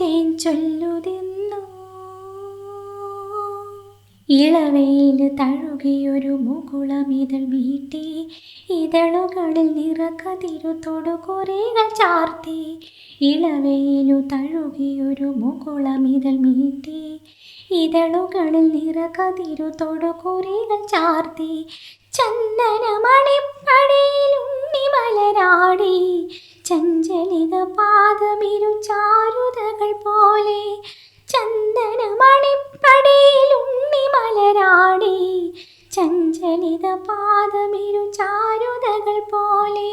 തേൻ ചൊല്ലുതിന്നു. ഇളവയിൽ തഴുകിയൊരു മുകുളമിതൾ മീട്ടി, ഇതളുകളിൽ നിറകതിരു തൊടുകുറികൾ ചാർത്തി. ഇളവയിലു തഴുകിയൊരു മുകുളമിതൾ മീട്ടി, ഇതളുകളിൽ നിറകതിരു തൊടുകുറികൾ ചാർത്തി. ചന്ദനമണിപ്പടിയിൽ ഉണ്ണിമലരാടി, ചഞ്ചലിത പാദമിരു ചാരുതകൾ പോലെ. ചന്ദനമണിപ്പടിയിൽ ഉണ്ണിമലരാടി, ചഞ്ചലിത പാദമിരു ചാരുതകൾ പോലെ.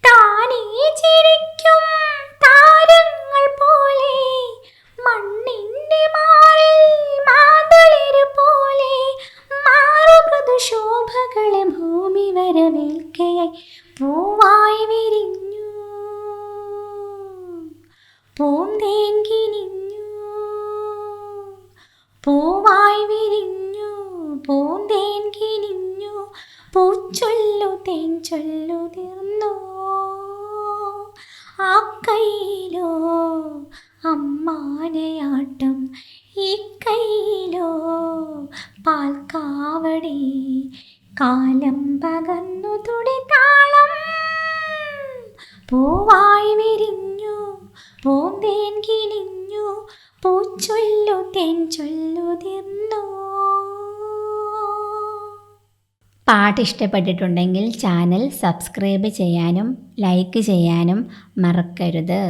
താനേ ചിരിക്കും താരങ്ങൾ പോലെ, മണ്ണിൻ്റെ മാറിൽ മാതളിര് പോലെ. മാറുമൃദു ശോഭകളെ ഭൂമി വരവേൽക്കയായി പൂവായി വിരിഞ്ഞു, പൂന്തേൻ കിനിഞ്ഞു. പൂവായി വിരിഞ്ഞു, പൂന്തേൻ കിനിഞ്ഞു. പൂച്ചൊല്ലു തേൻ ചൊല്ലുതിർന്നു. ആ കൈയിലോ അമ്മാനയാട്ടം, ഈ കൈയിലോ പാൽക്കാവടി. കാലം പകർന്നു തുടിതാളം, പൂവായി വിരിഞ്ഞു, പൂന്തേൻ കിനിഞ്ഞു. പൂച്ചൊല്ലു തേൻ ചൊല്ലുതിർന്നു. പാട്ട് ഇഷ്ടപ്പെട്ടിട്ടുണ്ടെങ്കിൽ ചാനൽ സബ്സ്ക്രൈബ് ചെയ്യാനും ലൈക്ക് ചെയ്യാനും മറക്കരുത്.